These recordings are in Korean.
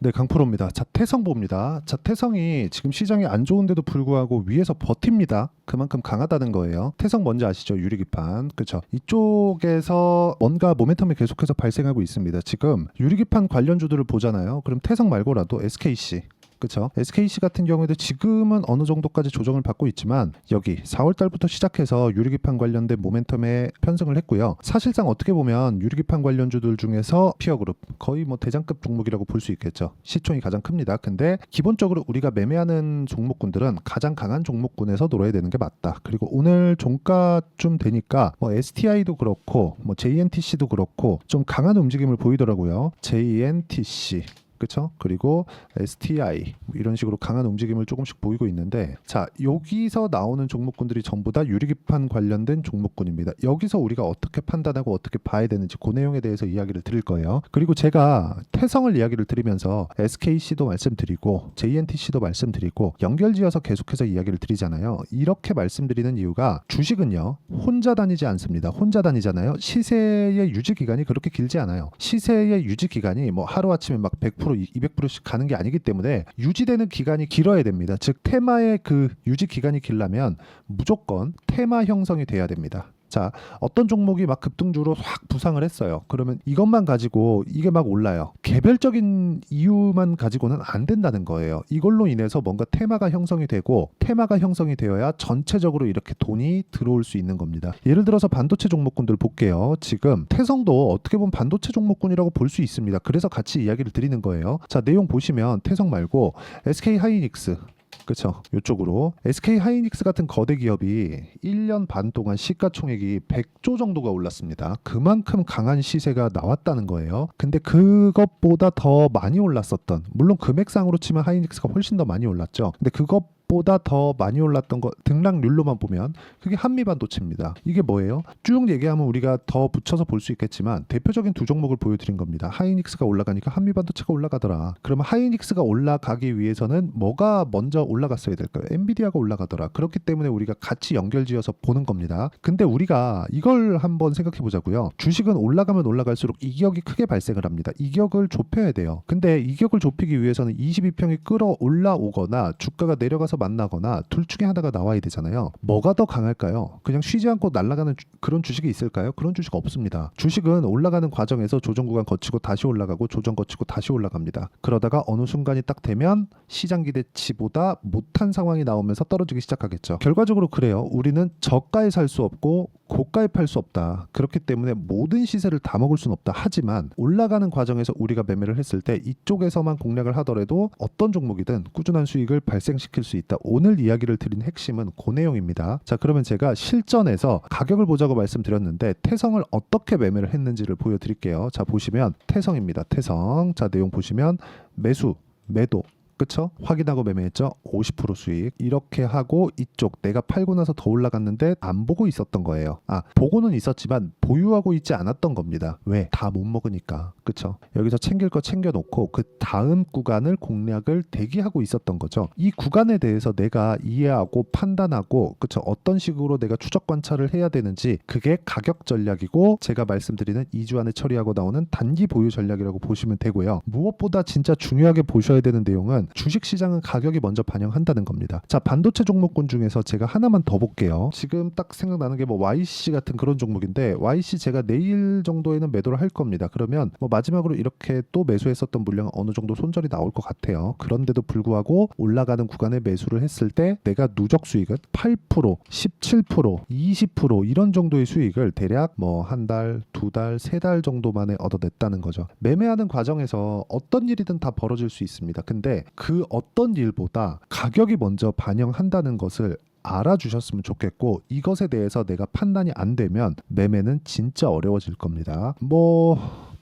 네, 강프로입니다. 자, 태성 봅니다. 자, 태성이 지금 시장이 안 좋은데도 불구하고 위에서 버팁니다. 그만큼 강하다는 거예요. 태성 뭔지 아시죠? 유리기판. 그렇죠? 이쪽에서 뭔가 모멘텀이 계속해서 발생하고 있습니다. 지금 유리기판 관련주들을 보잖아요. 그럼 태성 말고라도 SKC, 그렇죠? SKC 같은 경우에도 지금은 어느 정도까지 조정을 받고 있지만 여기 4월 달부터 시작해서 유리기판 관련된 모멘텀에 편승을 했고요. 사실상 어떻게 보면 유리기판 관련주들 중에서 피어그룹 거의 뭐 대장급 종목이라고 볼 수 있겠죠. 시총이 가장 큽니다. 근데 기본적으로 우리가 매매하는 종목군들은 가장 강한 종목군에서 놀아야 되는 게 맞다. 그리고 오늘 종가쯤 되니까 뭐 STI도 그렇고 뭐 JNTC도 그렇고 좀 강한 움직임을 보이더라고요. JNTC, 그쵸? 그리고 STI 이런 식으로 강한 움직임을 조금씩 보이고 있는데, 자, 여기서 나오는 종목군들이 전부 다 유리기판 관련된 종목군입니다. 여기서 우리가 어떻게 판단하고 어떻게 봐야 되는지 그 내용에 대해서 이야기를 드릴 거예요. 그리고 제가 태성을 이야기를 드리면서 SKC도 말씀드리고 JNTC도 말씀드리고 연결지어서 계속해서 이야기를 드리잖아요. 이렇게 말씀드리는 이유가 주식은요, 혼자 다니지 않습니다. 혼자 다니잖아요. 시세의 유지 기간이 그렇게 길지 않아요. 시세의 유지 기간이 뭐 하루아침에 막 100% 200%씩 가는 게 아니기 때문에 유지되는 기간이 길어야 됩니다. 즉 테마의 그 유지 기간이 길려면 무조건 테마 형성이 돼야 됩니다. 자, 어떤 종목이 막 급등주로 확 부상을 했어요. 그러면 이것만 가지고 이게 막 올라요. 개별적인 이유만 가지고는 안 된다는 거예요. 이걸로 인해서 뭔가 테마가 형성이 되고, 테마가 형성이 되어야 전체적으로 이렇게 돈이 들어올 수 있는 겁니다. 예를 들어서 반도체 종목군들 볼게요. 지금 태성도 어떻게 보면 반도체 종목군이라고 볼 수 있습니다. 그래서 같이 이야기를 드리는 거예요. 자, 내용 보시면 태성 말고 SK 하이닉스, 그렇죠. 이쪽으로 SK 하이닉스 같은 거대 기업이 1년 반 동안 시가총액이 100조 정도가 올랐습니다. 그만큼 강한 시세가 나왔다는 거예요. 근데 그것보다 더 많이 올랐었던, 물론 금액상으로 치면 하이닉스가 훨씬 더 많이 올랐죠. 근데 그것보다 더 많이 올랐던 거 등락률로만 보면 그게 한미반도체입니다. 이게 뭐예요? 쭉 얘기하면 우리가 더 붙여서 볼 수 있겠지만 대표적인 두 종목을 보여드린 겁니다. 하이닉스가 올라가니까 한미반도체가 올라가더라. 그러면 하이닉스가 올라가기 위해서는 뭐가 먼저 올라갔어야 될까요? 엔비디아가 올라가더라. 그렇기 때문에 우리가 같이 연결지어서 보는 겁니다. 근데 우리가 이걸 한번 생각해 보자고요. 주식은 올라가면 올라갈수록 이격이 크게 발생을 합니다. 이격을 좁혀야 돼요. 근데 이격을 좁히기 위해서는 22평이 끌어 올라오거나 주가가 내려가서 만나거나 둘 중에 하나가 나와야 되잖아요. 뭐가 더 강할까요? 그냥 쉬지 않고 날아가는 그런 주식이 있을까요? 그런 주식 없습니다. 주식은 올라가는 과정에서 조정 구간 거치고 다시 올라가고 조정 거치고 다시 올라갑니다. 그러다가 어느 순간이 딱 되면 시장 기대치보다 못한 상황이 나오면서 떨어지기 시작하겠죠. 결과적으로 그래요. 우리는 저가에 살 수 없고 고가에 팔 수 없다. 그렇기 때문에 모든 시세를 다 먹을 수는 없다. 하지만 올라가는 과정에서 우리가 매매를 했을 때 이쪽에서만 공략을 하더라도 어떤 종목이든 꾸준한 수익을 발생시킬 수 있다. 오늘 이야기를 드린 핵심은 그 내용입니다. 자, 그러면 제가 실전에서 가격을 보자고 말씀드렸는데 태성을 어떻게 매매를 했는지를 보여드릴게요. 자, 보시면 태성입니다. 태성. 자, 내용 보시면 매수, 매도, 그쵸? 확인하고 매매했죠? 50% 수익. 이렇게 하고 이쪽 내가 팔고 나서 더 올라갔는데 안 보고 있었던 거예요. 아, 보고는 있었지만 보유하고 있지 않았던 겁니다. 왜? 다 못 먹으니까. 그쵸? 여기서 챙길 거 챙겨놓고 그 다음 구간을 공략을 대기하고 있었던 거죠. 이 구간에 대해서 내가 이해하고 판단하고, 그쵸? 어떤 식으로 내가 추적 관찰을 해야 되는지, 그게 가격 전략이고 제가 말씀드리는 2주 안에 처리하고 나오는 단기 보유 전략이라고 보시면 되고요. 무엇보다 진짜 중요하게 보셔야 되는 내용은 주식시장은 가격이 먼저 반영한다는 겁니다. 자, 반도체 종목군 중에서 제가 하나만 더 볼게요. 지금 딱 생각나는 게 뭐 YC 같은 그런 종목인데, YC 제가 내일 정도에는 매도를 할 겁니다. 그러면 뭐 마지막으로 이렇게 또 매수했었던 물량은 어느 정도 손절이 나올 것 같아요. 그런데도 불구하고 올라가는 구간에 매수를 했을 때 내가 누적 수익은 8%, 17%, 20% 이런 정도의 수익을 대략 뭐 한 달, 두 달, 세 달 정도만에 얻어냈다는 거죠. 매매하는 과정에서 어떤 일이든 다 벌어질 수 있습니다. 근데 그 어떤 일보다 가격이 먼저 반영한다는 것을 알아주셨으면 좋겠고, 이것에 대해서 내가 판단이 안 되면 매매는 진짜 어려워질 겁니다.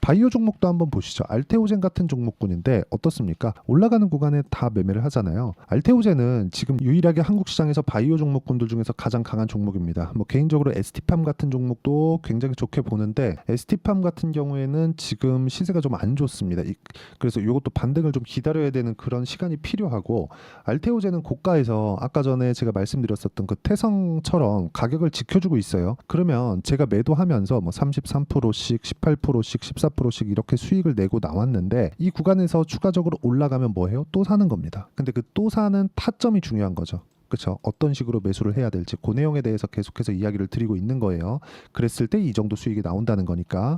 바이오 종목도 한번 보시죠. 알테오젠 같은 종목군인데 어떻습니까? 올라가는 구간에 다 매매를 하잖아요. 알테오젠은 지금 유일하게 한국 시장에서 바이오 종목군들 중에서 가장 강한 종목입니다. 개인적으로 ST팜 같은 종목도 굉장히 좋게 보는데, ST팜 같은 경우에는 지금 시세가 좀 안 좋습니다. 그래서 이것도 반등을 좀 기다려야 되는 그런 시간이 필요하고, 알테오젠은 고가에서 아까 전에 제가 말씀드렸었던 그 태성처럼 가격을 지켜주고 있어요. 그러면 제가 매도하면서 뭐 33%씩, 18%씩, 14% 4%씩 이렇게 수익을 내고 나왔는데 이 구간에서 추가적으로 올라가면 뭐해요? 또 사는 겁니다. 근데 그 또 사는 타점이 중요한 거죠. 그렇죠. 어떤 식으로 매수를 해야 될지 그 내용에 대해서 계속해서 이야기를 드리고 있는 거예요. 그랬을 때 이 정도 수익이 나온다는 거니까.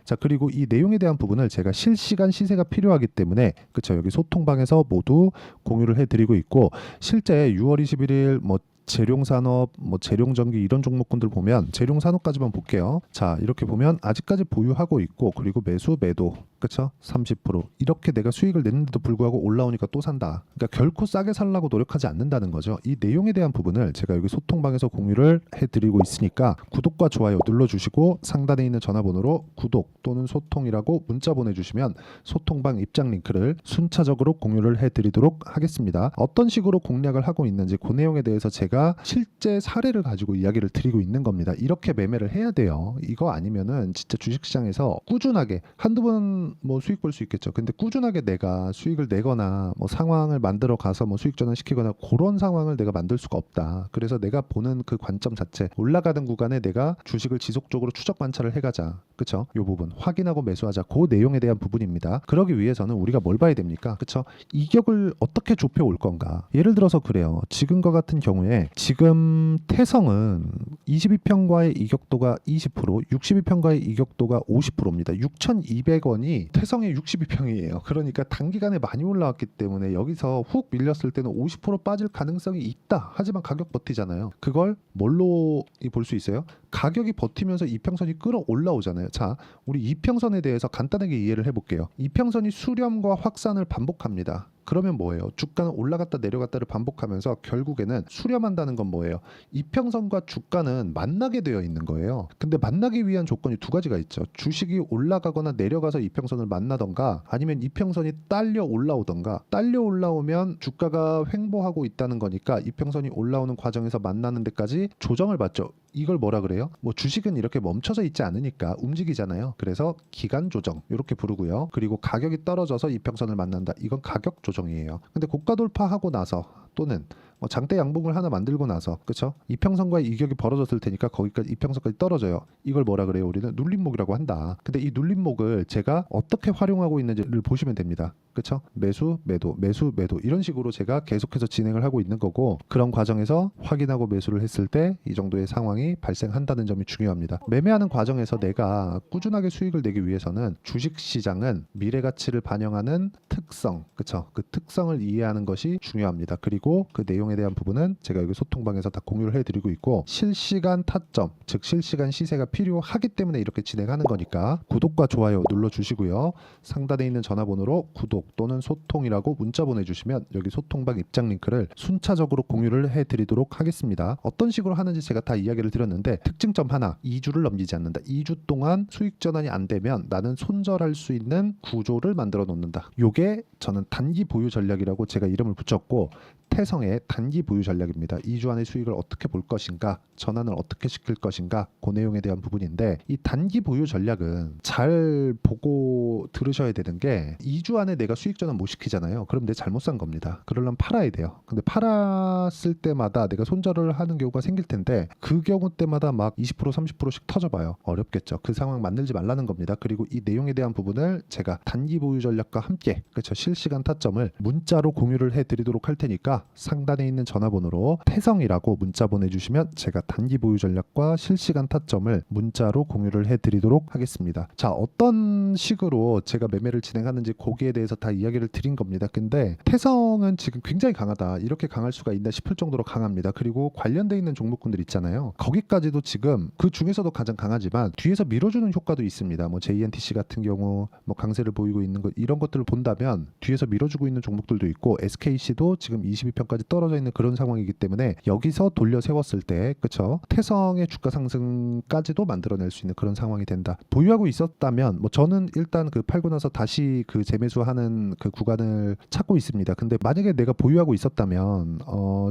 자, 그리고 이 내용에 대한 부분을 제가 실시간 시세가 필요하기 때문에 그렇죠. 여기 소통방에서 모두 공유를 해드리고 있고 실제 6월 21일 뭐 재룡산업, 뭐 재룡전기 이런 종목군들 보면 재룡산업까지만 볼게요. 자, 이렇게 보면 아직까지 보유하고 있고 그리고 매수 매도 그쵸? 30% 이렇게 내가 수익을 냈는데도 불구하고 올라오니까 또 산다. 그러니까 결코 싸게 살라고 노력하지 않는다는 거죠. 이 내용에 대한 부분을 제가 여기 소통방에서 공유를 해드리고 있으니까 구독과 좋아요 눌러주시고 상단에 있는 전화번호로 구독 또는 소통이라고 문자 보내주시면 소통방 입장 링크를 순차적으로 공유를 해드리도록 하겠습니다. 어떤 식으로 공략을 하고 있는지 그 내용에 대해서 제가 실제 사례를 가지고 이야기를 드리고 있는 겁니다. 이렇게 매매를 해야 돼요. 이거 아니면은 진짜 주식시장에서 꾸준하게 한두 번 뭐 수익 볼 수 있겠죠. 근데 꾸준하게 내가 수익을 내거나 뭐 상황을 만들어 가서 뭐 수익 전환시키거나 그런 상황을 내가 만들 수가 없다. 그래서 내가 보는 그 관점 자체 올라가는 구간에 내가 주식을 지속적으로 추적 관찰을 해가자. 그쵸? 이 부분 확인하고 매수하자. 그 내용에 대한 부분입니다. 그러기 위해서는 우리가 뭘 봐야 됩니까? 그쵸? 이격을 어떻게 좁혀 올 건가? 예를 들어서 그래요. 지금과 같은 경우에 지금 태성은 22평과의 이격도가 20%, 62평과의 이격도가 50%입니다. 6,200원이 태성의 62평이에요. 그러니까 단기간에 많이 올라왔기 때문에 여기서 훅 밀렸을 때는 50% 빠질 가능성이 있다. 하지만 가격 버티잖아요. 그걸 뭘로 볼 수 있어요? 가격이 버티면서 이평선이 끌어 올라오잖아요. 자, 우리 이평선에 대해서 간단하게 이해를 해볼게요. 이평선이 수렴과 확산을 반복합니다. 그러면 뭐예요? 주가는 올라갔다 내려갔다를 반복하면서 결국에는 수렴한다는 건 뭐예요? 이평선과 주가는 만나게 되어 있는 거예요. 근데 만나기 위한 조건이 두 가지가 있죠. 주식이 올라가거나 내려가서 이평선을 만나던가 아니면 이평선이 딸려 올라오던가. 딸려 올라오면 주가가 횡보하고 있다는 거니까 이평선이 올라오는 과정에서 만나는 데까지 조정을 받죠. 이걸 뭐라 그래요? 뭐 주식은 이렇게 멈춰져 있지 않으니까 움직이잖아요. 그래서 기간 조정 이렇게 부르고요. 그리고 가격이 떨어져서 이평선을 만난다. 이건 가격 조정이에요. 근데 고가 돌파하고 나서 또는 뭐 장대 양봉을 하나 만들고 나서 그쵸? 이평선과의 이격이 벌어졌을 테니까 거기까지 이평선까지 떨어져요. 이걸 뭐라 그래요? 우리는 눌림목이라고 한다. 근데 이 눌림목을 제가 어떻게 활용하고 있는지를 보시면 됩니다. 그쵸? 매수 매도 매수 매도 이런 식으로 제가 계속해서 진행을 하고 있는 거고 그런 과정에서 확인하고 매수를 했을 때 이 정도의 상황이 발생한다는 점이 중요합니다. 매매하는 과정에서 내가 꾸준하게 수익을 내기 위해서는 주식시장은 미래가치를 반영하는 특성 그쵸? 그 특성을 이해하는 것이 중요합니다. 그리고 그 내용에 대한 부분은 제가 여기 소통방에서 다 공유를 해드리고 있고 실시간 타점 즉 실시간 시세가 필요하기 때문에 이렇게 진행하는 거니까 구독과 좋아요 눌러주시고요. 상단에 있는 전화번호로 구독 또는 소통이라고 문자 보내주시면 여기 소통방 입장 링크를 순차적으로 공유를 해드리도록 하겠습니다. 어떤 식으로 하는지 제가 다 이야기를 드렸는데 특징점 하나 2주를 넘기지 않는다. 2주 동안 수익 전환이 안 되면 나는 손절할 수 있는 구조를 만들어 놓는다. 요게 저는 단기 보유 전략이라고 제가 이름을 붙였고 태성의 단기 보유 전략입니다. 2주 안에 수익을 어떻게 볼 것인가, 전환을 어떻게 시킬 것인가, 그 내용에 대한 부분인데 이 단기 보유 전략은 잘 보고 들으셔야 되는 게 2주 안에 내가 수익 전환 못 시키잖아요. 그럼 내 잘못 산 겁니다. 그러려면 팔아야 돼요. 근데 팔았을 때마다 내가 손절을 하는 경우가 생길 텐데 그 경우 때마다 막 20% 30%씩 터져봐요. 어렵겠죠. 그 상황 만들지 말라는 겁니다. 그리고 이 내용에 대한 부분을 제가 단기 보유 전략과 함께 그렇죠. 실시간 타점을 문자로 공유를 해드리도록 할 테니까 상단에 있는 전화번호로 태성이라고 문자 보내주시면 제가 단기 보유 전략과 실시간 타점을 문자로 공유를 해드리도록 하겠습니다. 자, 어떤 식으로 제가 매매를 진행하는지 거기에 대해서 다 이야기를 드린 겁니다. 근데 태성은 지금 굉장히 강하다. 이렇게 강할 수가 있나 싶을 정도로 강합니다. 그리고 관련돼 있는 종목군들 있잖아요. 거기까지도 지금 그 중에서도 가장 강하지만 뒤에서 밀어주는 효과도 있습니다. 뭐 JNTC 같은 경우 뭐 강세를 보이고 있는 것 이런 것들을 본다면 뒤에서 밀어주고 있는 종목들도 있고 SKC도 지금 22평까지 떨어져 있는 그런 상황이기 때문에 여기서 돌려 세웠을 때 그쵸 태성의 주가 상승까지도 만들어낼 수 있는 그런 상황이 된다. 보유하고 있었다면 뭐 저는 일단 그 팔고 나서 다시 그 재매수하는 그 구간을 찾고 있습니다. 근데 만약에 내가 보유하고 있었다면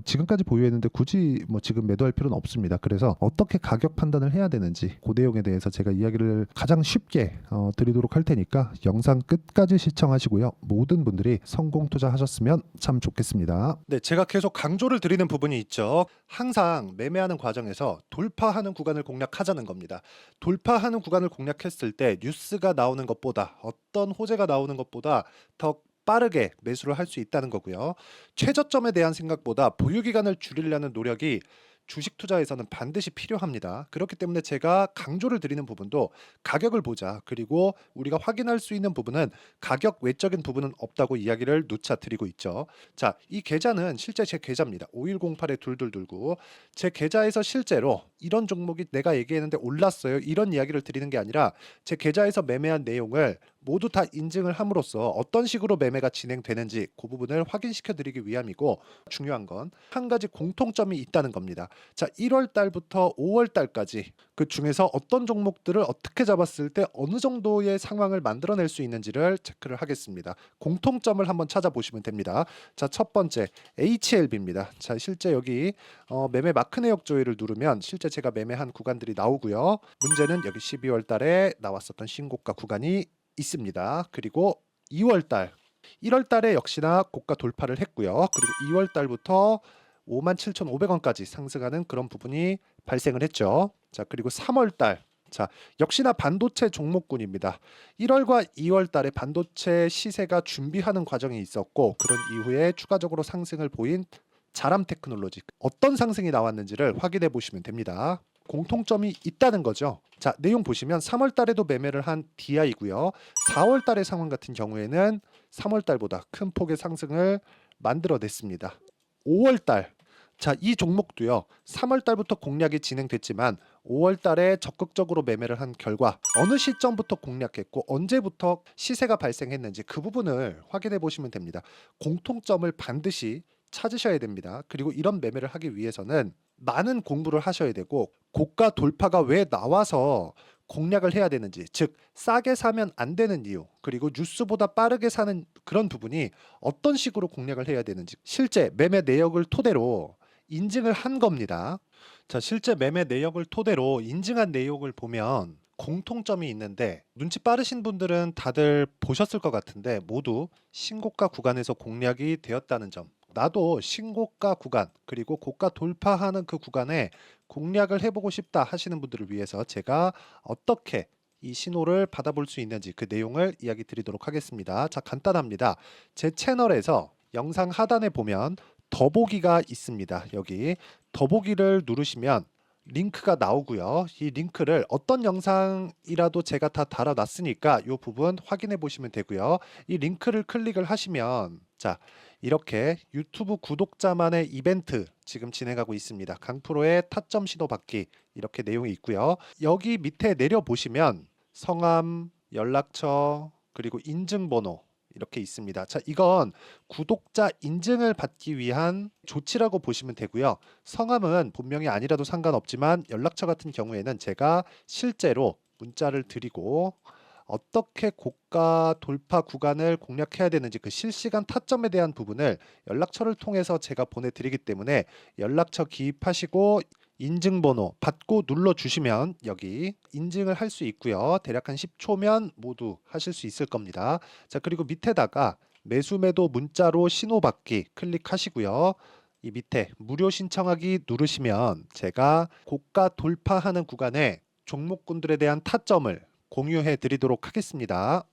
지금까지 보유했는데 굳이 뭐 지금 매도할 필요는 없습니다. 그래서 어떻게 가격 판단을 해야 되는지 그 내용에 대해서 제가 이야기를 가장 쉽게 드리도록 할 테니까 영상 끝까지 시청하시고요. 모든 분들이 성공 투자하셨으면 참 좋겠습니다. 네, 제가 계속 강조를 드리는 부분이 있죠. 항상 매매하는 과정에서 돌파하는 구간을 공략하자는 겁니다. 돌파하는 구간을 공략했을 때 뉴스가 나오는 것보다 어떤 호재가 나오는 것보다 더 빠르게 매수를 할 수 있다는 거고요. 최저점에 대한 생각보다 보유 기간을 줄이려는 노력이 주식 투자에서는 반드시 필요합니다. 그렇기 때문에 제가 강조를 드리는 부분도 가격을 보자. 그리고 우리가 확인할 수 있는 부분은 가격 외적인 부분은 없다고 이야기를 누차 드리고 있죠. 자, 이 계좌는 실제 제 계좌입니다. 5108에 2229. 제 계좌에서 실제로 이런 종목이 내가 얘기했는데 올랐어요. 이런 이야기를 드리는 게 아니라 제 계좌에서 매매한 내용을 모두 다 인증을 함으로써 어떤 식으로 매매가 진행되는지 그 부분을 확인시켜 드리기 위함이고, 중요한 건 한 가지 공통점이 있다는 겁니다. 자, 1월 달부터 5월 달까지 그 중에서 어떤 종목들을 어떻게 잡았을 때 어느 정도의 상황을 만들어낼 수 있는지를 체크를 하겠습니다. 공통점을 한번 찾아보시면 됩니다. 자, 첫 번째 HLB입니다. 자, 실제 여기 매매 마크 내역 조회를 누르면 실제 제가 매매한 구간들이 나오고요. 문제는 여기 12월 달에 나왔었던 신고가 구간이 있습니다. 그리고 2월 달, 1월 달에 역시나 고가 돌파를 했고요. 그리고 2월 달부터 57,500원까지 상승하는 그런 부분이 발생을 했죠. 자, 그리고 3월 달, 자, 역시나 반도체 종목군입니다. 1월과 2월 달에 반도체 시세가 준비하는 과정이 있었고, 그런 이후에 추가적으로 상승을 보인 자람 테크놀로지, 어떤 상승이 나왔는지를 확인해 보시면 됩니다. 공통점이 있다는 거죠. 자, 내용 보시면 3월 달에도 매매를 한 DI고요. 4월 달의 상황 같은 경우에는 3월 달보다 큰 폭의 상승을 만들어냈습니다. 5월 달, 자, 이 종목도요. 3월 달부터 공략이 진행됐지만 5월 달에 적극적으로 매매를 한 결과 어느 시점부터 공략했고 언제부터 시세가 발생했는지 그 부분을 확인해 보시면 됩니다. 공통점을 반드시 찾으셔야 됩니다. 그리고 이런 매매를 하기 위해서는 많은 공부를 하셔야 되고, 고가 돌파가 왜 나와서 공략을 해야 되는지, 즉 싸게 사면 안 되는 이유, 그리고 뉴스보다 빠르게 사는 그런 부분이 어떤 식으로 공략을 해야 되는지 실제 매매 내역을 토대로 인증을 한 겁니다. 자, 실제 매매 내역을 토대로 인증한 내용을 보면 공통점이 있는데, 눈치 빠르신 분들은 다들 보셨을 것 같은데 모두 신고가 구간에서 공략이 되었다는 점. 나도 신고가 구간 그리고 고가 돌파하는 그 구간에 공략을 해보고 싶다 하시는 분들을 위해서 제가 어떻게 이 신호를 받아볼 수 있는지 그 내용을 이야기 드리도록 하겠습니다. 자, 간단합니다. 제 채널에서 영상 하단에 보면 더보기가 있습니다. 여기 더보기를 누르시면 링크가 나오고요. 이 링크를 어떤 영상이라도 제가 다 달아놨으니까 이 부분 확인해 보시면 되고요. 이 링크를 클릭을 하시면, 자, 이렇게 유튜브 구독자만의 이벤트 지금 진행하고 있습니다. 강프로의 타점 신호 받기, 이렇게 내용이 있고요. 여기 밑에 내려 보시면 성함, 연락처, 그리고 인증번호 이렇게 있습니다. 자, 이건 구독자 인증을 받기 위한 조치라고 보시면 되고요. 성함은 본명이 아니라도 상관없지만 연락처 같은 경우에는 제가 실제로 문자를 드리고 어떻게 고가 돌파 구간을 공략해야 되는지 그 실시간 타점에 대한 부분을 연락처를 통해서 제가 보내드리기 때문에 연락처 기입하시고 인증번호 받고 눌러주시면 여기 인증을 할 수 있고요. 대략 한 10초면 모두 하실 수 있을 겁니다. 자, 그리고 밑에다가 매수 매도 문자로 신호받기 클릭하시고요. 이 밑에 무료 신청하기 누르시면 제가 고가 돌파하는 구간에 종목군들에 대한 타점을 공유해 드리도록 하겠습니다.